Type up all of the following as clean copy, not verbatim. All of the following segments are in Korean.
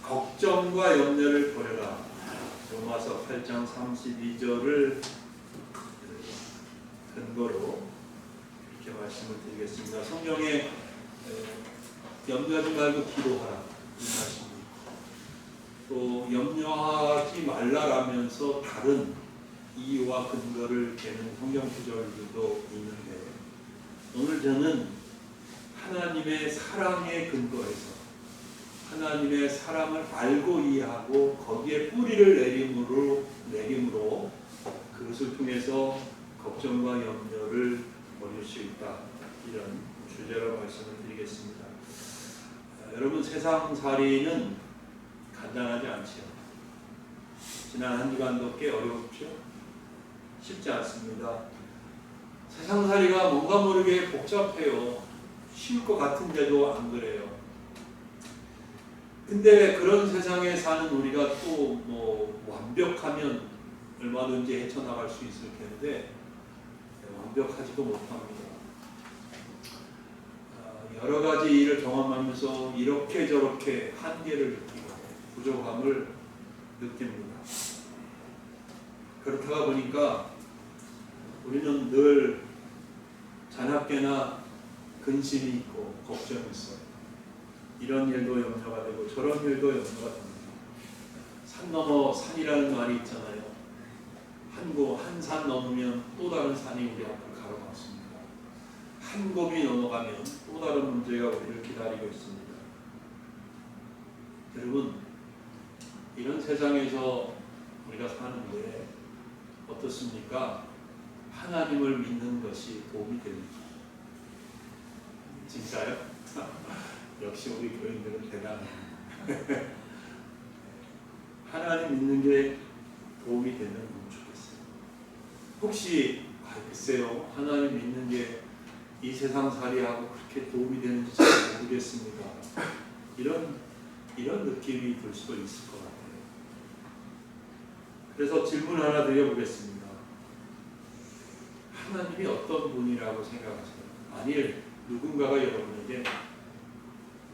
걱정과 염려를 버려라. 로마서 8장 32절을 근거로 이렇게 말씀을 드리겠습니다. 성경에 염려하지 말고 기도하라 이 말씀이 또 염려하지 말라라면서 다른 이유와 근거를 대는 성경 구절들도 있는데 오늘 저는 하나님의 사랑에 근거해서 하나님의 사랑을 알고 이해하고 거기에 뿌리를 내림으로 그것을 통해서 걱정과 염려를 버릴 수 있다. 이런 주제로 말씀을 드리겠습니다. 여러분 세상살이는 간단하지 않지요. 지난 한 주간도 꽤 어렵죠. 쉽지 않습니다. 세상살이가 뭔가 모르게 복잡해요. 쉬울 것 같은데도 안 그래요. 근데 그런 세상에 사는 우리가 또 뭐 완벽하면 얼마든지 헤쳐나갈 수 있을 텐데 완벽하지도 못합니다. 여러 가지 일을 경험하면서 이렇게 저렇게 한계를 느끼고 부족함을 느낍니다. 그렇다가 보니까 우리는 늘 자나깨나 근심이 있고 걱정이 있어요. 이런 일도 염려가 되고 저런 일도 염려가 됩니다. 산 넘어 산이라는 말이 있잖아요. 한 산 넘으면 또 다른 산이 우리 앞을 가로막습니다. 한 곱이 넘어가면 또 다른 문제가 우리를 기다리고 있습니다. 여러분, 이런 세상에서 우리가 사는데 어떻습니까? 하나님을 믿는 것이 도움이 됩니다. 진짜요? 역시 우리 교인들은 대단해요. 하나님 믿는 게 도움이 되면 너무 좋겠어요. 혹시 글쎄요, 하나님 믿는 게 이 세상 살이하고 그렇게 도움이 되는지 잘 모르겠습니다. 이런 느낌이 들 수도 있을 것 같아요. 그래서 질문 하나 드려보겠습니다. 하나님이 어떤 분이라고 생각하세요? 만일 누군가가 여러분에게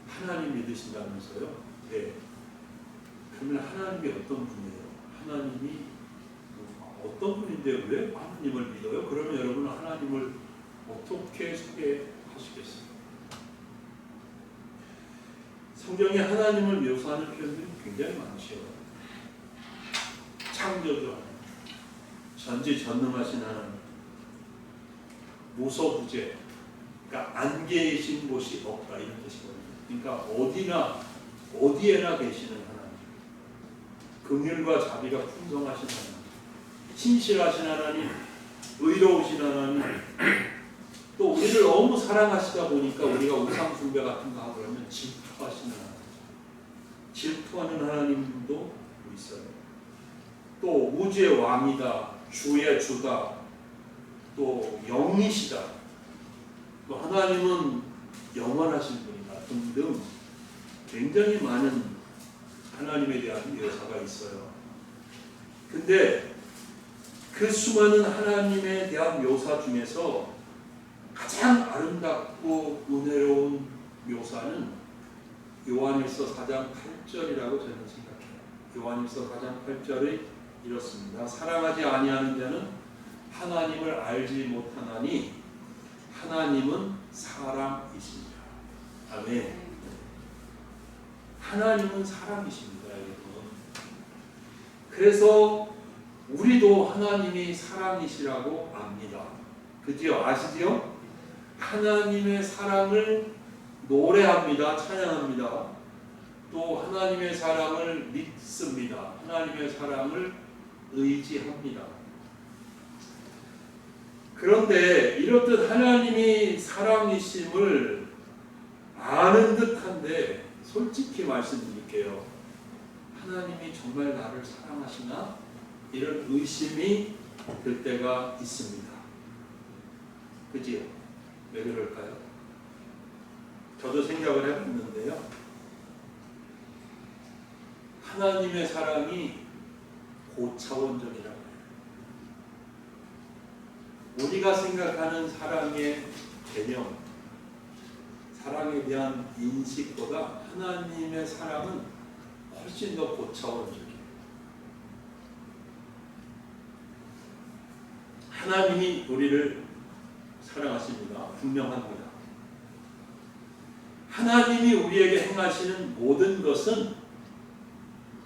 하나님 믿으신다면서요? 네. 그러면 하나님이 어떤 분이에요? 하나님이 어떤 분인데 왜 하나님을 믿어요? 그러면 여러분은 하나님을 어떻게 소개하시겠어요? 성경에 하나님을 묘사하는 표현들이 굉장히 많죠. 창조주 하나님, 전지전능하신 하나님, 무소부재, 그러니까 안 계신 곳이 없다 이런 뜻이거든요. 그러니까 어디에나 계시는 하나님, 긍휼과 자비가 풍성하신 하나님, 신실하신 하나님, 의로우신 하나님, 또 우리를 너무 사랑하시다 보니까 우리가 우상 숭배 같은 거 하고 그러면 질투하시는 하나님, 질투하는 하나님도 있어요. 또 우주의 왕이다, 주의 주다, 또 영이시다, 또 하나님은 영원하신 분이다 등등 굉장히 많은 하나님에 대한 묘사가 있어요. 근데 그 수많은 하나님에 대한 묘사 중에서 가장 아름답고 은혜로운 묘사는 요한일서 4장 8절이라고 저는 생각해요. 요한일서 4장 8절이 이렇습니다. 사랑하지 아니하는 자는 하나님을 알지 못하나니 하나님은 사랑이십니다. 아멘. 하나님은 사랑이십니다, 여러분. 그래서 우리도 하나님이 사랑이시라고 압니다. 그지요? 아시지요? 하나님의 사랑을 노래합니다. 찬양합니다. 또 하나님의 사랑을 믿습니다. 하나님의 사랑을 의지합니다. 그런데 이렇듯 하나님이 사랑이심을 아는 듯한데 솔직히 말씀드릴게요. 하나님이 정말 나를 사랑하시나? 이런 의심이 들 때가 있습니다. 그지요? 왜 그럴까요? 저도 생각을 해봤는데요. 하나님의 사랑이 고차원적이라고 해요. 우리가 생각하는 사랑의 개념, 사랑에 대한 인식보다 하나님의 사랑은 훨씬 더 고차원적이에요. 하나님이 우리를 사랑하십니다. 분명합니다. 하나님이 우리에게 행하시는 모든 것은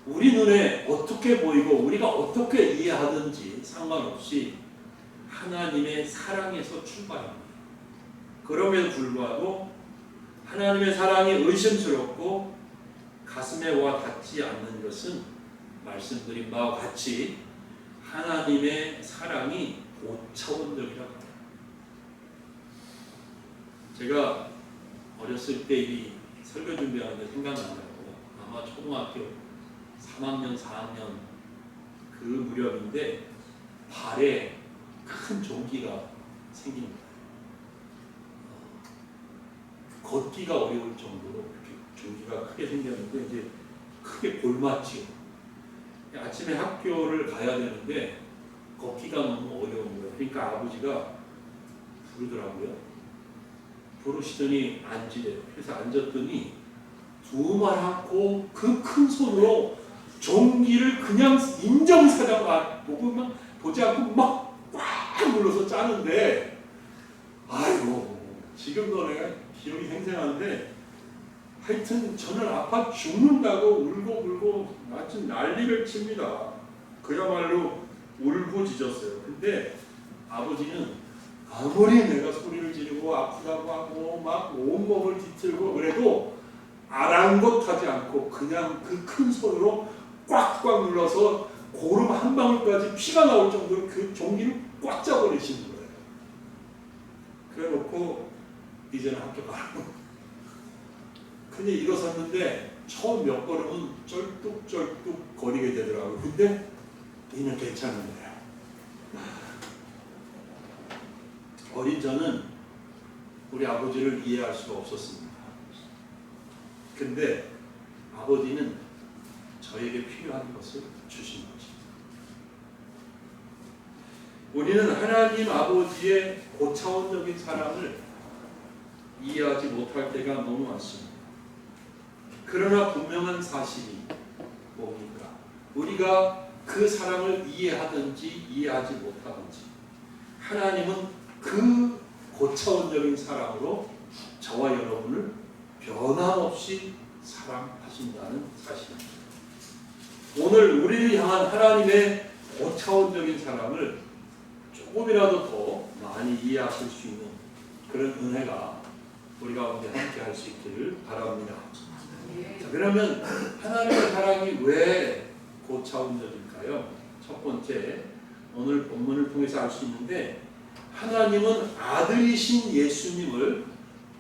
우리 눈에 어떻게 보이고 우리가 어떻게 이해하든지 상관없이 하나님의 사랑에서 출발합니다. 그럼에도 불구하고 하나님의 사랑이 의심스럽고 가슴에 와 닿지 않는 것은 말씀드린 바와 같이 하나님의 사랑이 고차원적이라고 합니다. 제가 어렸을 때 이 설교 준비하는데 생각나더라고요. 아마 초등학교 3학년, 4학년 그 무렵인데 발에 큰 종기가 생깁니다. 걷기가 어려울 정도로 이렇게 종기가 크게 생겼는데 이제 크게 골맞지요. 아침에 학교를 가야 되는데 걷기가 너무 어려운 거예요. 그러니까 아버지가 부르더라고요. 부르시더니 앉으래요. 그래서 앉았더니 두말 않고 그 큰 손으로 종기를 그냥 인정사정 보지 않고 막 꽉 눌러서 짜는데, 아이고 지금도 내가 기억이 생생한데 하여튼 저는 아파 죽는다고 울고 마치 난리를 칩니다. 그야말로 울고짖었어요. 근데 아버지는 아무리 내가 소리를 지르고 아프다고 하고 막 온몸을 뒤틀고 그래도 아랑곳하지 않고 그냥 그 큰 손으로 꽉꽉 눌러서 고름 한 방울까지 피가 나올 정도로 그 종이를 꽉 짜버리시는 거예요. 그래 놓고 이제는 학교 가라고. 근데 일어섰는데 처음 몇 걸음은 쩔뚝쩔뚝 거리게 되더라고요. 근데 이는 괜찮은 거예요. 어린 저는 우리 아버지를 이해할 수가 없었습니다. 근데 아버지는 저에게 필요한 것을 주신 거죠. 우리는 하나님 아버지의 고차원적인 사랑을 이해하지 못할 때가 너무 많습니다. 그러나 분명한 사실이 뭡니까? 우리가 그 사랑을 이해하든지 이해하지 못하든지 하나님은 그 고차원적인 사랑으로 저와 여러분을 변함없이 사랑하신다는 사실입니다. 오늘 우리를 향한 하나님의 고차원적인 사랑을 조금이라도 더 많이 이해하실 수 있는 그런 은혜가 우리 가운데 함께 할 수 있기를 바랍니다. 자, 그러면 하나님의 사랑이 왜 고차원적일까요? 첫 번째, 오늘 본문을 통해서 알 수 있는데 하나님은 아들이신 예수님을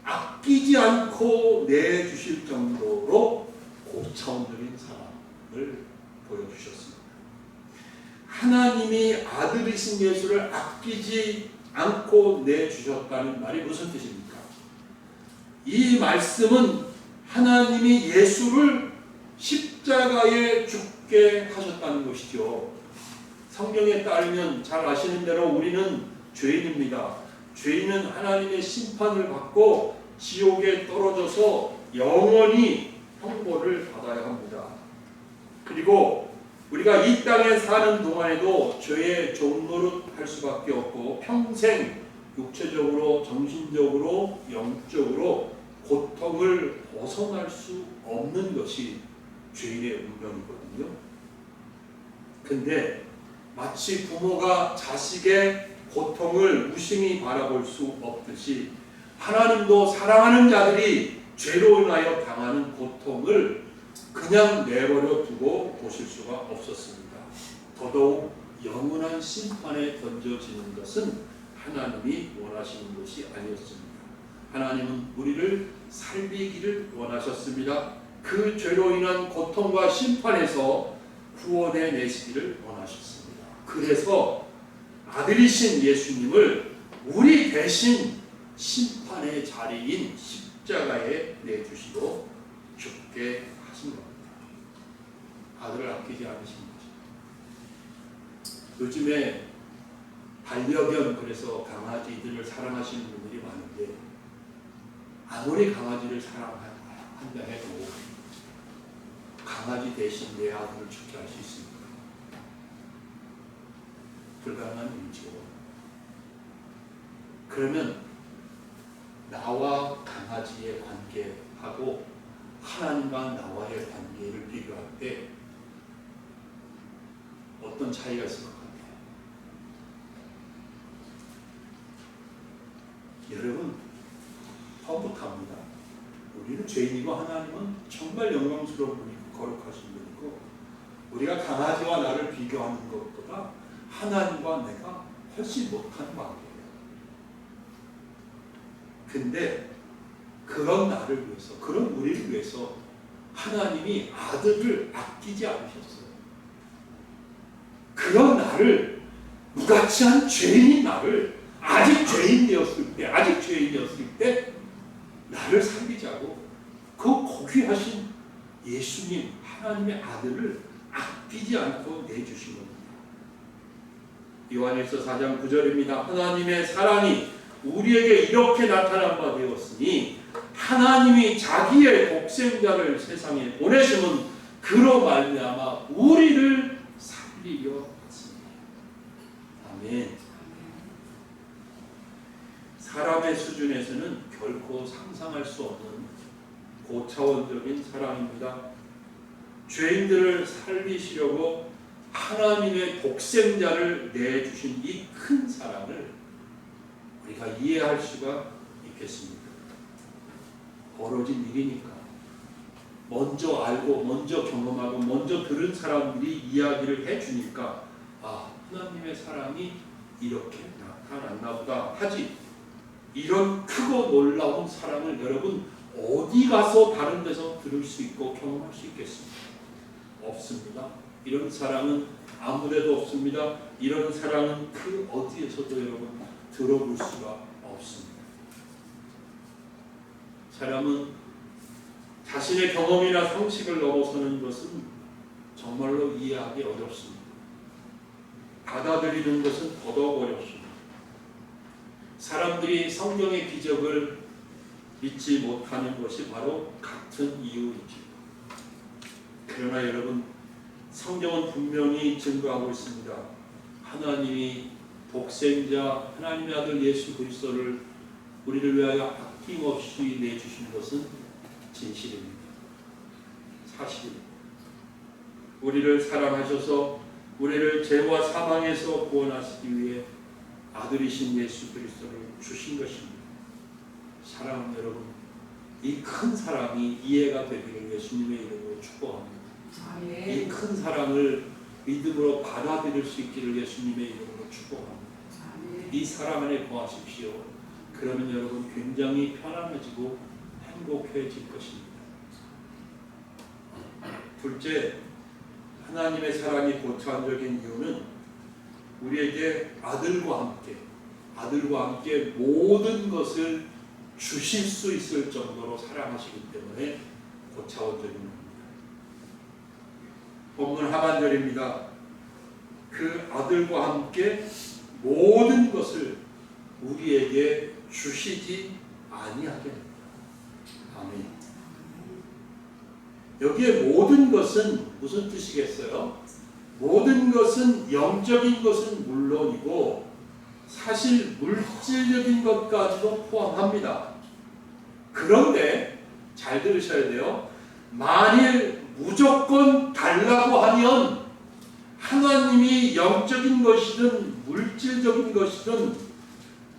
아끼지 않고 내주실 정도로 고차원적인 사랑을 보여주셨습니다. 하나님이 아들이신 예수를 아끼지 않고 내주셨다는 말이 무슨 뜻입니까? 이 말씀은 하나님이 예수를 십자가에 죽게 하셨다는 것이죠. 성경에 따르면 잘 아시는 대로 우리는 죄인입니다. 죄인은 하나님의 심판을 받고 지옥에 떨어져서 영원히 형벌을 받아야 합니다. 그리고 우리가 이 땅에 사는 동안에도 죄의 종노릇 할 수밖에 없고 평생 육체적으로, 정신적으로, 영적으로 고통을 벗어날 수 없는 것이 죄인의 운명이거든요. 근데 마치 부모가 자식의 고통을 무심히 바라볼 수 없듯이 하나님도 사랑하는 자들이 죄로 인하여 당하는 고통을 그냥 내버려 두고 보실 수가 없었습니다. 더더욱 영원한 심판에 던져지는 것은 하나님이 원하시는 것이 아니었습니다. 하나님은 우리를 살리기를 원하셨습니다. 그 죄로 인한 고통과 심판에서 구원해 내시기를 원하셨습니다. 그래서 아들이신 예수님을 우리 대신 심판의 자리인 십자가에 내주시고 죽게 하신 겁니다. 아들을 아끼지 않으신 거죠. 요즘에 반려견, 그래서 강아지들을 사랑하시는 분들이 많은데 아무리 강아지를 사랑한다 해도 강아지 대신 내 아들을 죽게 할 수 있습니까? 불가능한 일이죠. 그러면 나와 강아지의 관계하고 하나님과 나와의 관계를 비교할 때 어떤 차이가 있을 것 같아요? 여러분, 뻔뻔합니다. 우리는 죄인이고 하나님은 정말 영광스러운 분이고 거룩하신 분이고, 우리가 강아지와 나를 비교하는 것보다 하나님과 내가 훨씬 못한 관계예요. 근데 그런 나를 위해서, 그런 우리를 위해서 하나님이 아들을 아끼지 않으셨어요. 그런 나를, 무가치한 죄인인 나를 아직 죄인이었을 때 나를 살리자고 그 고귀하신 예수님, 하나님의 아들을 아끼지 않고 내주신 겁니다. 요한일서 4장 9절입니다. 하나님의 사랑이 우리에게 이렇게 나타난 바 되었으니 하나님이 자기의 독생자를 세상에 보내심은 그로 말미암아 우리를 살리려 하십니다. 아멘. 사람의 수준에서는 결코 상상할 수 없는 고차원적인 사랑입니다. 죄인들을 살리시려고 하나님의 독생자를 내주신 이 큰 사랑을 우리가 이해할 수가 있겠습니까? 벌어진 일이니까. 먼저 알고, 먼저 경험하고, 먼저 들은 사람들이 이야기를 해주니까 아, 하나님의 사랑이 이렇게 나타났나 보다 하지. 이런 크고 놀라운 사랑을 여러분 어디 가서 다른 데서 들을 수 있고 경험할 수 있겠습니까? 없습니다. 이런 사랑은 아무데도 없습니다. 이런 사랑은 그 어디에서도 여러분 들어볼 수가 없습니다. 사람은 자신의 경험이나 상식을 넘어서는 것은 정말로 이해하기 어렵습니다. 받아들이는 것은 더더욱 어렵습니다. 사람들이 성경의 기적을 믿지 못하는 것이 바로 같은 이유이죠. 그러나 여러분, 성경은 분명히 증거하고 있습니다. 하나님이 독생자 하나님의 아들 예수 그리스도를 우리를 위하여 아낌없이 내주신 것은 진실입니다. 사실입니다. 우리를 사랑하셔서 우리를 죄와 사망에서 구원하시기 위해 아들이신 예수 그리스도를 주신 것입니다. 사랑하는 여러분, 이 큰 사랑이 이해가 되기를 예수님의 이름으로 축복합니다. 이 큰 사랑을 믿음으로 받아들일 수 있기를 예수님의 이름으로 축복합니다. 이 사랑 안에 거하십시오. 그러면 여러분 굉장히 편안해지고 행복해질 것입니다. 둘째, 하나님의 사랑이 고차원적인 이유는 우리에게 아들과 함께 모든 것을 주실 수 있을 정도로 사랑하시기 때문에 고차원적인 겁니다. 본문 하반절입니다. 그 아들과 함께 모든 것을 우리에게 주시지 아니하게 합니다. 아멘. 여기에 모든 것은 무슨 뜻이겠어요? 모든 것은 영적인 것은 물론이고 사실 물질적인 것까지도 포함합니다. 그런데 잘 들으셔야 돼요. 만일 무조건 달라고 하면 하나님이 영적인 것이든 물질적인 것이든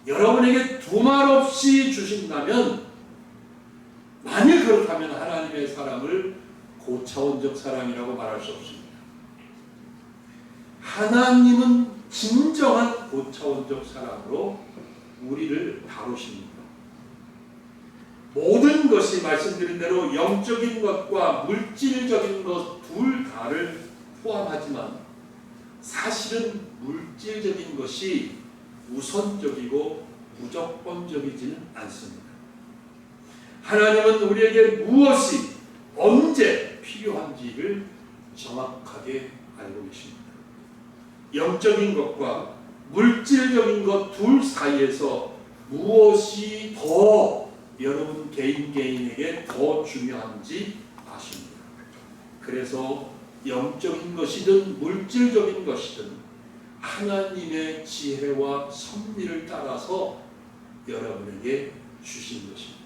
여러분에게 두말 없이 주신다면, 만일 그렇다면 하나님의 사랑을 고차원적 사랑이라고 말할 수 없습니다. 하나님은 진정한 고차원적 사랑으로 우리를 다루십니다. 모든 것이 말씀드린 대로 영적인 것과 물질적인 것 둘 다를 포함하지만 사실은 물질적인 것이 우선적이고 무조건적이지는 않습니다. 하나님은 우리에게 무엇이 언제 필요한지를 정확하게 알고 계십니다. 영적인 것과 물질적인 것 둘 사이에서 무엇이 더 여러분 개인에게 더 중요한지 아십니다. 그래서 영적인 것이든 물질적인 것이든 하나님의 지혜와 섭리를 따라서 여러분에게 주신 것입니다.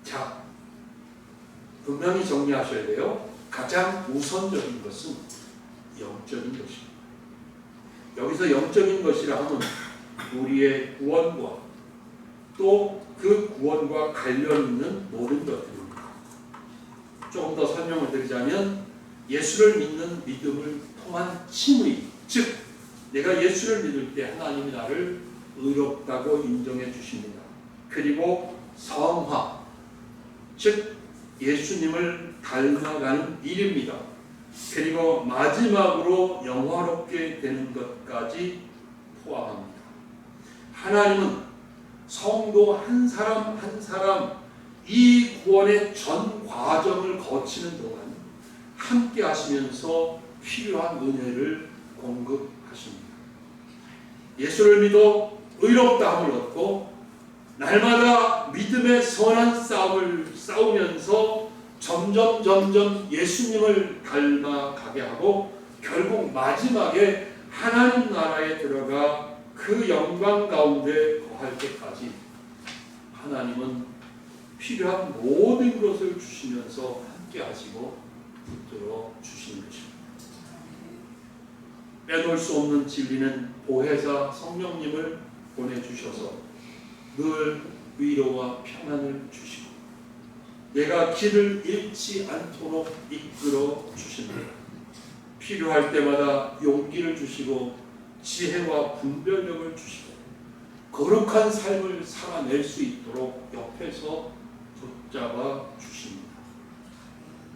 자, 분명히 정리하셔야 돼요. 가장 우선적인 것은 영적인 것입니다. 여기서 영적인 것이라 하면 우리의 구원과 또 그 구원과 관련 있는 모든 것들입니다. 조금 더 설명을 드리자면 예수를 믿는 믿음을 통한 칭의, 즉 내가 예수를 믿을 때 하나님이 나를 의롭다고 인정해 주십니다. 그리고 성화, 즉 예수님을 닮아가는 일입니다. 그리고 마지막으로 영화롭게 되는 것까지 포함합니다. 하나님은 성도 한 사람 한 사람 이 구원의 전 과정을 거치는 동안 함께 하시면서 필요한 은혜를 공급하십니다. 예수를 믿어 의롭다함을 얻고 날마다 믿음의 선한 싸움을 싸우면서 점점 예수님을 닮아가게 하고 결국 마지막에 하나님 나라에 들어가 그 영광 가운데 거할 때까지 하나님은 필요한 모든 것을 주시면서 함께 하시고 붙들어 주시는 것입니다. 빼놓을 수 없는 진리는 보혜사 성령님을 보내주셔서 늘 위로와 평안을 주시고 내가 길을 잃지 않도록 이끌어 주십니다. 필요할 때마다 용기를 주시고 지혜와 분별력을 주시고 거룩한 삶을 살아낼 수 있도록 옆에서 붙잡아 주십니다.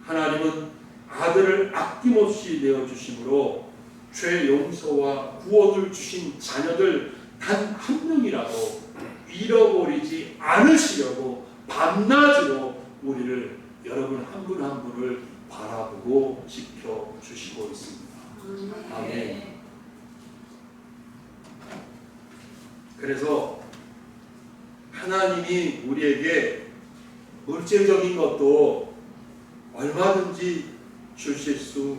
하나님은 아들을 아낌없이 내어주심으로 죄 용서와 구원을 주신 자녀들 단 한 명이라도 잃어버리지 않으시려고 밤낮으로 우리를 여러분 한 분 한 분을 바라보고 지켜주시고 있습니다. 아멘. 그래서 하나님이 우리에게 물질적인 것도 얼마든지 주실 수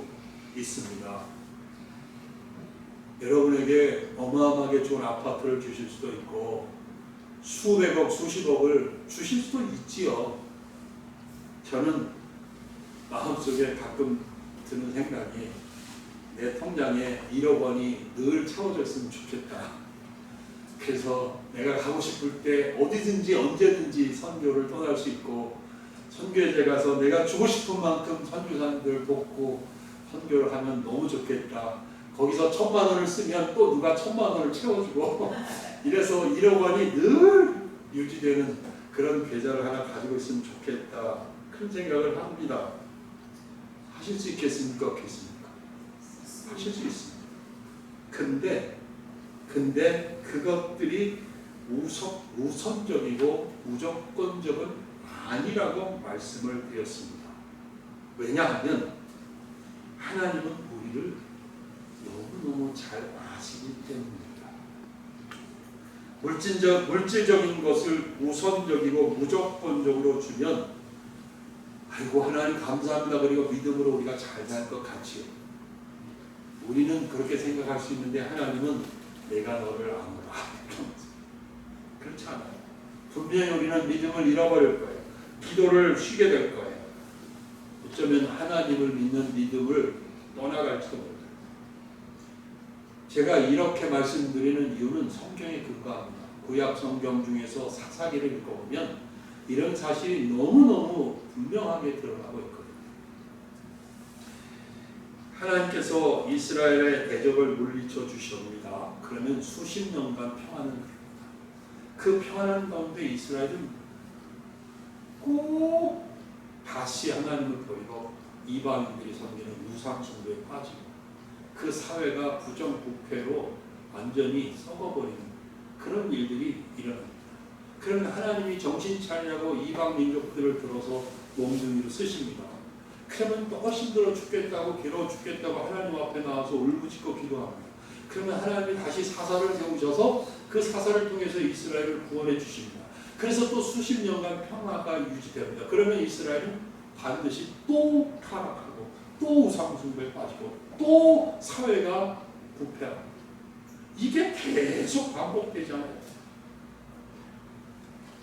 있습니다. 여러분에게 어마어마하게 좋은 아파트를 주실 수도 있고 수백억, 수십억을 주실 수도 있지요. 저는 마음속에 가끔 드는 생각이 내 통장에 1억 원이 늘 채워졌으면 좋겠다. 그래서 내가 가고 싶을 때 어디든지 언제든지 선교를 떠날 수 있고 선교회에 가서 내가 주고 싶은 만큼 선교사님들 돕고 선교를 하면 너무 좋겠다. 거기서 1,000만 원을 쓰면 또 누가 1,000만 원을 채워주고 이래서 1억 원이 늘 유지되는 그런 계좌를 하나 가지고 있으면 좋겠다. 그런 생각을 합니다. 하실 수 있겠습니까? 없겠습니까? 하실 수 있습니다. 근데 그것들이 우선적이고 무조건적은 아니라고 말씀을 드렸습니다. 왜냐하면 하나님은 우리를 너무너무 잘 아시기 때문입니다. 물질적인 것을 우선적이고 무조건적으로 주면 아이고 하나님 감사합니다. 그리고 믿음으로 우리가 잘 살 것 같지요. 우리는 그렇게 생각할 수 있는데 하나님은 내가 너를 아노라. 그렇지 않아요. 분명히 우리는 믿음을 잃어버릴 거예요. 기도를 쉬게 될 거예요. 어쩌면 하나님을 믿는 믿음을 떠나갈지도 못해요. 제가 이렇게 말씀드리는 이유는 성경에 근거합니다. 구약 성경 중에서 사사기를 읽어보면 이런 사실이 너무너무 분명하게 드러나고 있거든요. 하나님께서 이스라엘의 대적을 물리쳐 주시옵니다. 그러면 수십 년간 평안을 누립니다. 그 평안한 가운데 이스라엘은 꼭 다시 하나님을 버리고 이방인들이 섬기는 우상숭배에 빠지고 그 사회가 부정부패로 완전히 썩어버리는 그런 일들이 일어납니다. 그러면 하나님이 정신 차리라고 이방 민족들을 들어서 몽둥이로 쓰십니다. 그러면 또 힘들어 죽겠다고 괴로워 죽겠다고 하나님 앞에 나와서 울부짖고 기도합니다. 그러면 하나님이 다시 사사를 세우셔서 그 사사를 통해서 이스라엘을 구원해 주십니다. 그래서 또 수십 년간 평화가 유지됩니다. 그러면 이스라엘은 반드시 또 타락하고 또 우상숭배에 빠지고 또 사회가 부패하고 이게 계속 반복되잖아요.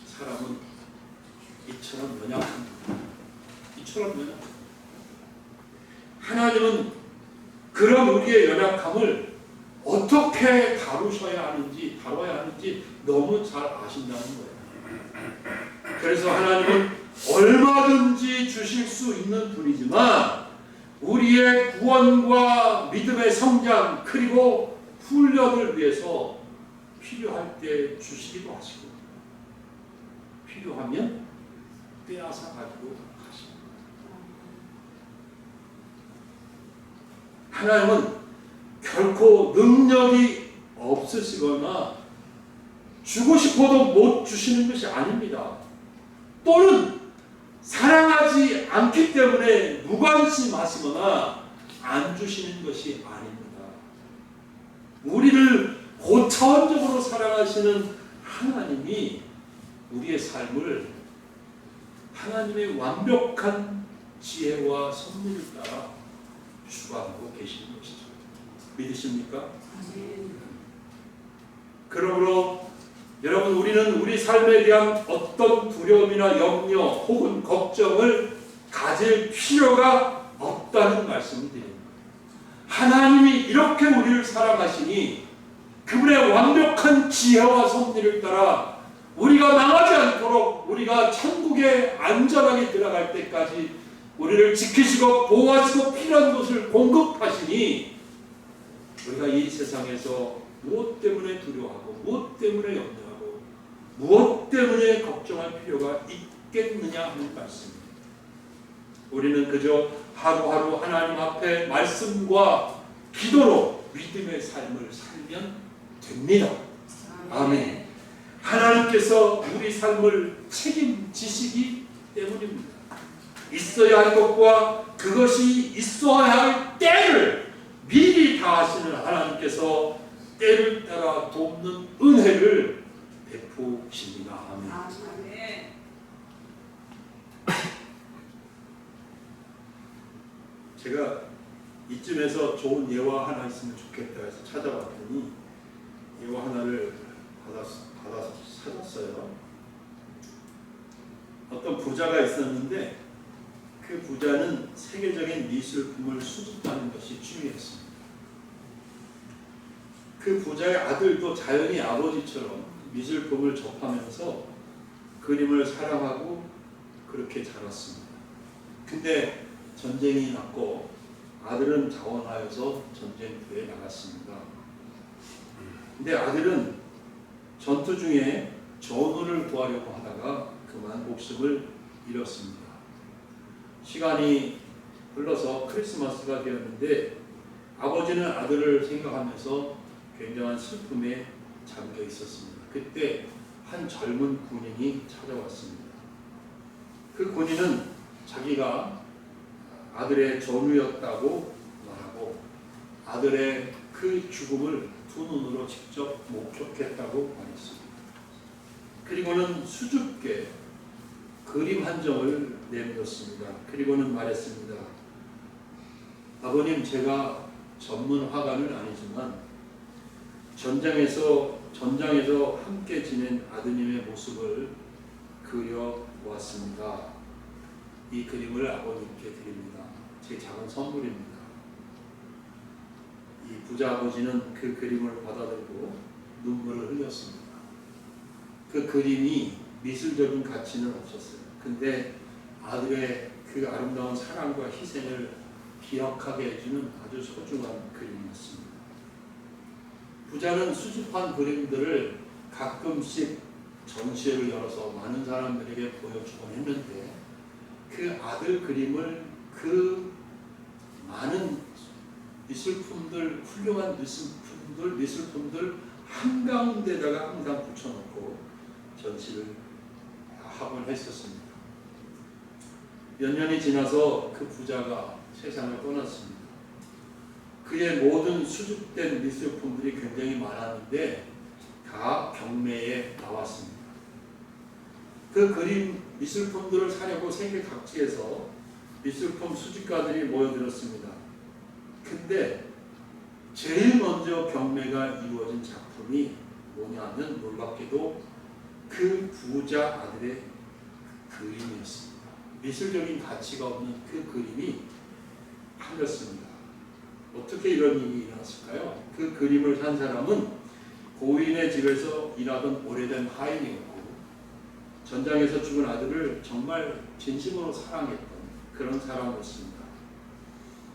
사람은 이처럼 연약합니다. 이처럼 연약합니다. 하나님은 그런 우리의 연약함을 어떻게 다루어야 하는지 너무 잘 아신다는 거예요. 그래서 하나님은 얼마든지 주실 수 있는 분이지만 우리의 구원과 믿음의 성장 그리고 훈련을 위해서 필요할 때 주시기도 하시고 필요하면 빼앗아 가지고 가십니다. 하나님은 결코 능력이 없으시거나 주고 싶어도 못 주시는 것이 아닙니다. 또는 사랑하지 않기 때문에 무관심하시거나 안 주시는 것이 아닙니다. 우리를 고차원적으로 사랑하시는 하나님이 우리의 삶을 하나님의 완벽한 지혜와 섭리를 따라 주관하고 계시는 것이죠. 믿으십니까? 그러므로 여러분, 우리는 우리 삶에 대한 어떤 두려움이나 염려 혹은 걱정을 가질 필요가 없다는 말씀을 드립니다. 하나님이 이렇게 우리를 사랑하시니 그분의 완벽한 지혜와 섭리를 따라 우리가 망하지 않도록 우리가 천국에 안전하게 들어갈 때까지 우리를 지키시고 보호하시고 필요한 것을 공급하시니 우리가 이 세상에서 무엇 때문에 두려워하고 무엇 때문에 염려하고 무엇 때문에 걱정할 필요가 있겠느냐 하는 말씀입니다. 우리는 그저 하루하루 하나님 앞에 말씀과 기도로 믿음의 삶을 살면 됩니다. 아멘. 하나님께서 우리 삶을 책임지시기 때문입니다. 있어야 할 것과 그것이 있어야 할 때를 미리 다 하시는 하나님께서 때를 따라 돕는 은혜를 베푸십니다. 아멘. 제가 이쯤에서 좋은 예화 하나 있으면 좋겠다 해서 찾아봤더니 예화 하나를 받아서 찾았어요. 어떤 부자가 있었는데 그 부자는 세계적인 미술품을 수집하는 것이 취미였습니다. 그 부자의 아들도 자연히 아버지처럼 미술품을 접하면서 그림을 사랑하고 그렇게 자랐습니다. 근데 전쟁이 났고 아들은 자원하여서 전쟁터에 나갔습니다. 근데 아들은 전투 중에 전우를 구하려고 하다가 그만 목숨을 잃었습니다. 시간이 흘러서 크리스마스가 되었는데 아버지는 아들을 생각하면서 굉장한 슬픔에 잠겨 있었습니다. 그때 한 젊은 군인이 찾아왔습니다. 그 군인은 자기가 아들의 전우였다고 말하고 아들의 그 죽음을 두 눈으로 직접 목격했다고 말했습니다. 그리고는 수줍게 그림 한 장을 내밀었습니다. 그리고는 말했습니다. 아버님, 제가 전문 화가는 아니지만 전장에서 함께 지낸 아드님의 모습을 그려보았습니다. 이 그림을 아버님께 드립니다. 제 작은 선물입니다. 이 부자 아버지는 그 그림을 받아들고 눈물을 흘렸습니다. 그 그림이 미술적인 가치는 없었어요. 근데 아들의 그 아름다운 사랑과 희생을 기억하게 해주는 아주 소중한 그림이었습니다. 부자는 수집한 그림들을 가끔씩 전시회를 열어서 많은 사람들에게 보여주곤 했는데 그 아들 그림을 그 많은 미술품들, 훌륭한 미술품들 한가운데다가 항상 붙여놓고 전시를 하곤 했었습니다. 몇 년이 지나서 그 부자가 세상을 떠났습니다. 그의 모든 수집된 미술품들이 굉장히 많았는데 다 경매에 나왔습니다. 그 그림 미술품들을 사려고 세계 각지에서 미술품 수집가들이 모여들었습니다. 근데 제일 먼저 경매가 이루어진 작품이 뭐냐면 놀랍게도 그 부자 아들의 그림이었습니다. 미술적인 가치가 없는 그 그림이 팔렸습니다. 어떻게 이런 일이 일어났을까요? 그 그림을 산 사람은 고인의 집에서 일하던 오래된 하인이었고 전장에서 죽은 아들을 정말 진심으로 사랑했던 그런 사람이었습니다.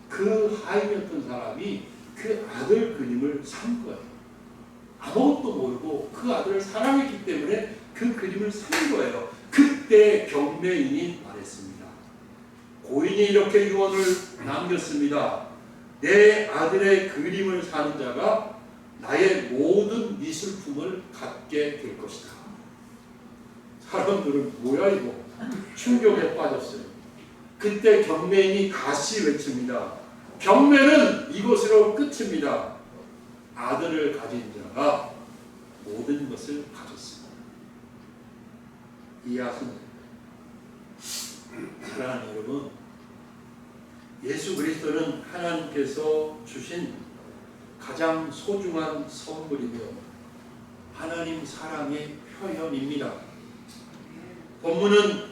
그 하인이었던 사람이 그 아들 그림을 산 거예요. 아무것도 모르고 그 아들을 사랑했기 때문에 그 그림을 산 거예요. 그때 경매인이 말했습니다. 고인이 이렇게 유언을 남겼습니다. 내 아들의 그림을 사는 자가 나의 모든 미술품을 갖게 될 것이다. 사람들은 뭐야 이거? 충격에 빠졌어요. 그때 경매인이 다시 외칩니다. 경매는 이것으로 끝입니다. 아들을 가진 자가 모든 것을 가졌습니다. 이해하십니까? 사랑하는 여러분, 예수 그리스도는 하나님께서 주신 가장 소중한 선물이며 하나님 사랑의 표현입니다. 본문은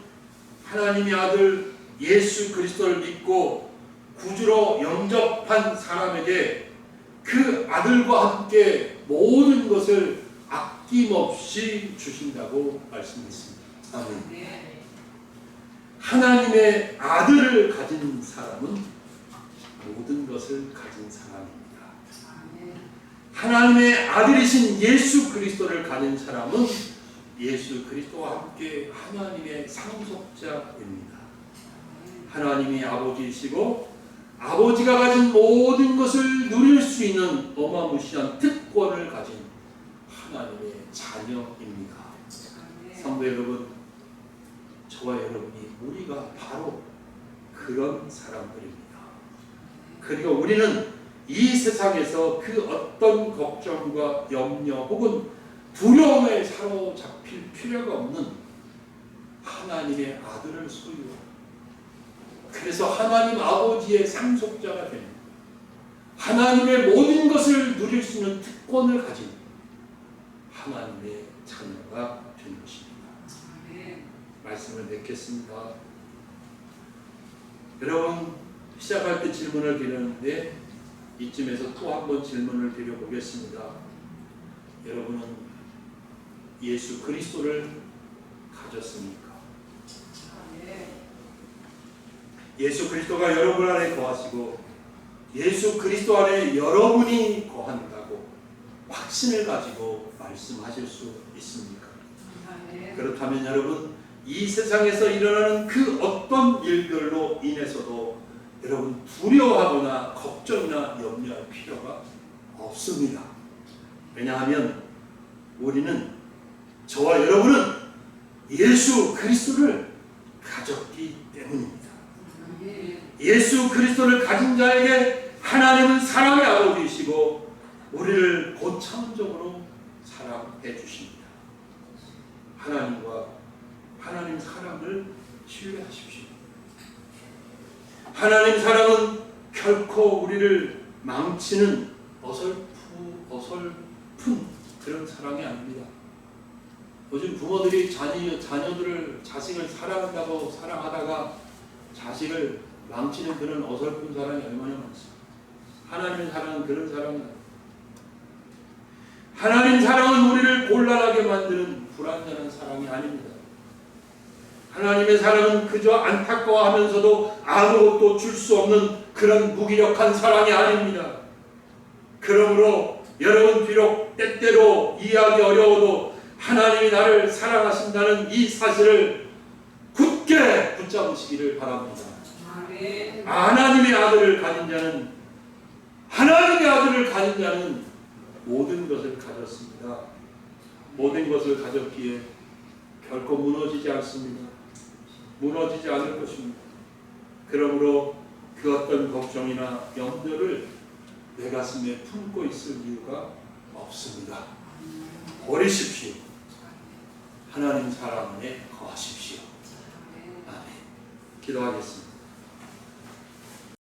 하나님의 아들 예수 그리스도를 믿고 구주로 영접한 사람에게 그 아들과 함께 모든 것을 아낌없이 주신다고 말씀했습니다. 아멘. 하나님의 아들을 가진 사람은 모든 것을 가진 사람입니다. 하나님의 아들이신 예수 그리스도를 가진 사람은 예수 그리스도와 함께 하나님의 상속자입니다. 하나님이 아버지이시고 아버지가 가진 모든 것을 누릴 수 있는 어마무시한 특권을 가진 하나님의 자녀입니다. 성도 여러분, 저와 여러분이 우리가 바로 그런 사람들입니다. 그리고 우리는 이 세상에서 그 어떤 걱정과 염려 혹은 두려움에 사로잡힐 필요가 없는 하나님의 아들을 소유하고 그래서 하나님 아버지의 상속자가 됩니다. 하나님의 모든 것을 누릴 수 있는 특권을 가진 하나님의 자녀가 된 것입니다. 말씀을 맺겠습니다. 여러분, 시작할 때 질문을 드렸는데 이쯤에서 또 한 번 질문을 드려보겠습니다. 여러분은 예수 그리스도를 가졌습니까? 예수 그리스도가 여러분 안에 거하시고 예수 그리스도 안에 여러분이 거한다고 확신을 가지고 말씀하실 수 있습니까? 그렇다면 여러분, 이 세상에서 일어나는 그 어떤 일들로 인해서도 여러분 두려워하거나 걱정이나 염려할 필요가 없습니다. 왜냐하면 우리는, 저와 여러분은 예수 그리스도를 가졌기 때문입니다. 예수 그리스도를 가진 자에게 하나님은 사랑의 아버지이시고 우리를 고차원적으로 사랑해 주십니다. 하나님과 하나님 사랑을 신뢰하십시오. 하나님 사랑은 결코 우리를 망치는 어설픈 그런 사랑이 아닙니다. 요즘 부모들이 자식을 사랑한다고 사랑하다가 자식을 망치는 그런 어설픈 사랑이 얼마나 많습니까? 하나님의 사랑은 그런 사랑이 아닙니다. 하나님 사랑은 우리를 곤란하게 만드는 불완전한 사랑이 아닙니다. 하나님의 사랑은 그저 안타까워하면서도 아무것도 줄 수 없는 그런 무기력한 사랑이 아닙니다. 그러므로 여러분, 비록 때때로 이해하기 어려워도 하나님이 나를 사랑하신다는 이 사실을 굳게 붙잡으시기를 바랍니다. 하나님의 아들을 가진 자는 모든 것을 가졌습니다. 모든 것을 가졌기에 결코 무너지지 않습니다. 무너지지 않을 것입니다. 그러므로 그 어떤 걱정이나 염려를 내 가슴에 품고 있을 이유가 없습니다. 버리십시오. 하나님 사랑 안에 거하십시오. 아멘. 기도하겠습니다.